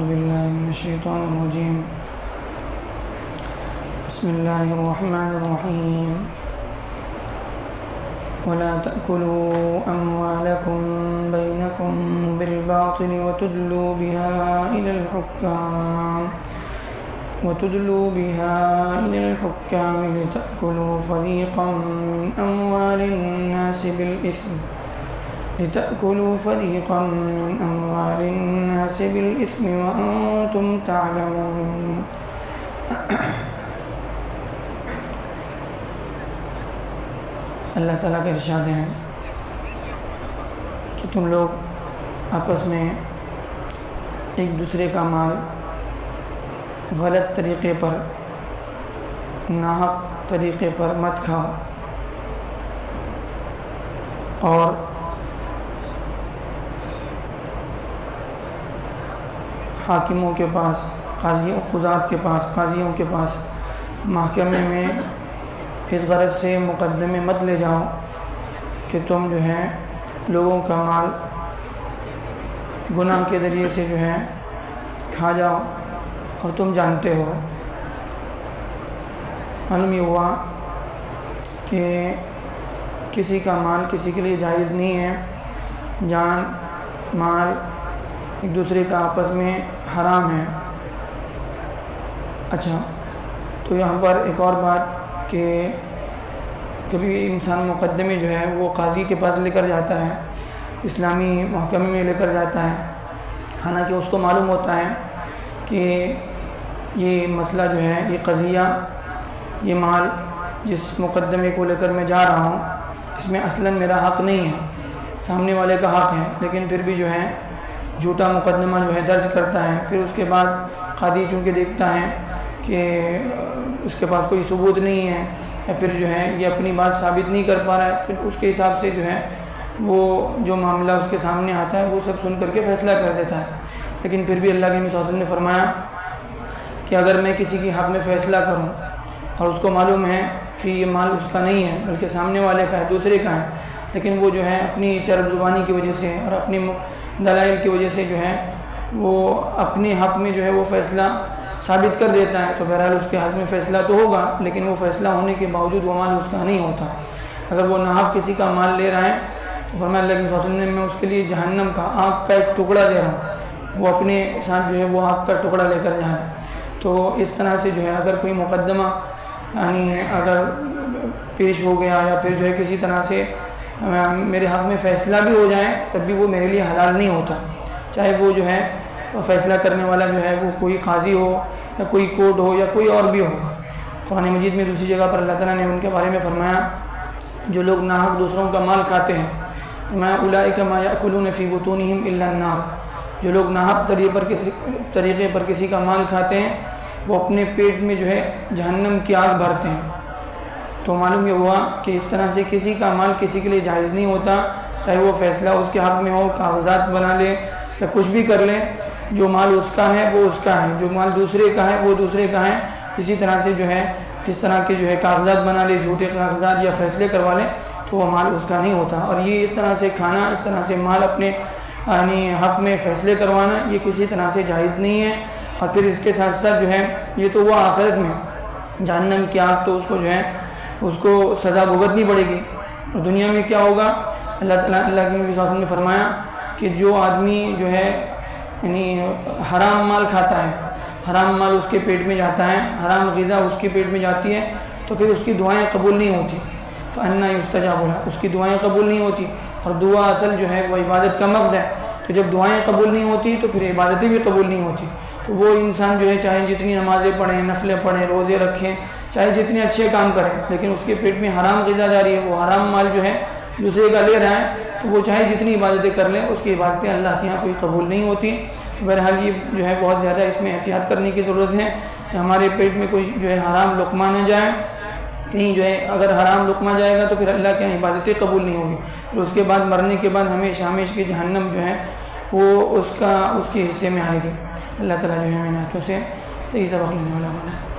أعوذ بالله من الشيطان الرجيم. بسم الله الرحمن الرحيم. ولا تأكلوا أموالكم بينكم بالباطل وتدلوا بها إلى الحكام لتأكلوا فريقا من أموال الناس بالإثم وأنتم تعلمون. اللہ تعالیٰ کا ارشاد ہے کہ تم لوگ آپس میں ایک دوسرے کا مال غلط طریقے پر، ناحق طریقے پر مت کھاؤ، اور حاکموں کے پاس، قاضیوں کے پاس محکمے میں اس غرض سے مقدمے مت لے جاؤ کہ تم جو ہے لوگوں کا مال گناہ کے ذریعے سے جو ہے کھا جاؤ اور تم جانتے ہو. معلوم یہ ہوا کہ کسی کا مال کسی کے لیے جائز نہیں ہے، جان مال ایک دوسرے کا آپس میں حرام ہے. اچھا، تو یہاں پر ایک اور بات کہ کبھی انسان مقدمے جو ہے وہ قاضی کے پاس لے کر جاتا ہے، اسلامی محکمے میں لے کر جاتا ہے، حالانکہ اس کو معلوم ہوتا ہے کہ یہ مسئلہ جو ہے، یہ قضیہ، یہ مال جس مقدمے کو لے کر میں جا رہا ہوں، اس میں اصلاً میرا حق نہیں ہے، سامنے والے کا حق ہے، لیکن پھر بھی جو ہے جھوٹا مقدمہ جو ہے درج کرتا ہے. پھر اس کے بعد قاضی چونکہ دیکھتا ہے کہ اس کے پاس کوئی ثبوت نہیں ہے، یا پھر جو ہے یہ اپنی بات ثابت نہیں کر پا رہا ہے، پھر اس کے حساب سے جو ہے وہ جو معاملہ اس کے سامنے آتا ہے وہ سب سن کر کے فیصلہ کر دیتا ہے. لیکن پھر بھی اللہ کے نبی صلی اللہ علیہ وسلم نے فرمایا کہ اگر میں کسی کے حق میں فیصلہ کروں اور اس کو معلوم ہے کہ یہ مال اس کا نہیں ہے بلکہ سامنے والے کا ہے، دوسرے کا ہے، لیکن وہ جو ہے اپنی چرب زبانی کی وجہ سے اور اپنی دلائل کی وجہ سے جو ہے وہ اپنے حق میں جو ہے وہ فیصلہ ثابت کر دیتا ہے، تو بہرحال اس کے حق میں فیصلہ تو ہوگا، لیکن وہ فیصلہ ہونے کے باوجود وہ مال اس کا نہیں ہوتا. اگر وہ ناحق کسی کا مال لے رہا ہے تو فرمایا اللہ کے صلی اللہ علیہ وسلم میں اس کے لیے جہنم کا آگ کا ایک ٹکڑا دے رہا ہوں، وہ اپنے ساتھ جو ہے وہ آگ کا ٹکڑا لے کر جائے. تو اس طرح سے جو ہے اگر کوئی مقدمہ یعنی اگر پیش ہو گیا یا پھر جو ہے کسی طرح سے میرے حق میں فیصلہ بھی ہو جائے تب بھی وہ میرے لیے حلال نہیں ہوتا، چاہے وہ جو ہے فیصلہ کرنے والا جو ہے وہ کوئی قاضی ہو یا کوئی کورٹ ہو یا کوئی اور بھی ہو. قرآن مجید میں دوسری جگہ پر اللہ تعالیٰ نے ان کے بارے میں فرمایا جو لوگ ناحق دوسروں کا مال کھاتے ہیں، فرمایا اولئک ما یأکلون فی بطونہم الا النار، جو لوگ ناحق طریقے پر کسی کا مال کھاتے ہیں وہ اپنے پیٹ میں جو ہے جہنم کی آگ بھرتے ہیں. تو معلوم یہ ہوا کہ اس طرح سے کسی کا مال کسی کے لیے جائز نہیں ہوتا، چاہے وہ فیصلہ اس کے حق میں ہو، کاغذات بنا لے یا کچھ بھی کر لے، جو مال اس کا ہے وہ اس کا ہے، جو مال دوسرے کا ہے وہ دوسرے کا ہے. اسی طرح سے جو ہے اس طرح کے جو ہے کاغذات بنا لے، جھوٹے کاغذات یا فیصلے کروا لے تو وہ مال اس کا نہیں ہوتا. اور یہ اس طرح سے کھانا، اس طرح سے مال اپنے یعنی حق میں فیصلے کروانا یہ کسی طرح سے جائز نہیں ہے. اور پھر اس کے ساتھ ساتھ جو ہے یہ تو وہ آخرت میں جہنم کی آگ تو اس کو جو ہے اس کو سزا بھگتنی پڑے گی. اور دنیا میں کیا ہوگا؟ اللہ کے نبی صلی اللہ علیہ وسلم نے فرمایا کہ جو آدمی جو ہے یعنی حرام مال کھاتا ہے، حرام مال اس کے پیٹ میں جاتا ہے، حرام غذا اس کے پیٹ میں جاتی ہے تو پھر اس کی دعائیں قبول نہیں ہوتی. فأنى يستجاب له، اس کی دعائیں قبول نہیں ہوتی. اور دعا اصل جو ہے وہ عبادت کا مغز ہے، تو جب دعائیں قبول نہیں ہوتی تو پھر عبادتیں بھی قبول نہیں ہوتی. تو وہ انسان جو ہے چاہے جتنی نمازیں پڑھیں، نفلیں پڑھیں، روزے رکھیں، چاہے جتنے اچھے کام کریں، لیکن اس کے پیٹ میں حرام غذا جاری ہے، وہ حرام مال جو ہے دوسرے کا لے رہا ہے، تو وہ چاہے جتنی عبادتیں کر لیں اس کی عبادتیں اللہ کے یہاں کوئی قبول نہیں ہوتی. بہرحال یہ جو ہے بہت زیادہ اس میں احتیاط کرنے کی ضرورت ہے کہ ہمارے پیٹ میں کوئی جو ہے حرام لقمہ نہ جائے. کہیں جو ہے اگر حرام لقمہ جائے گا تو پھر اللہ کے یہاں عبادتیں قبول نہیں ہوگی، پھر اس کے بعد مرنے کے بعد ہمیشہ ہمیشہ کی جہنم جو ہے وہ اس کے حصے میں آئے گی. اللہ تعالیٰ جو ہے ہمیں نعتوں سے صحیح سبق لینے والا بنائے.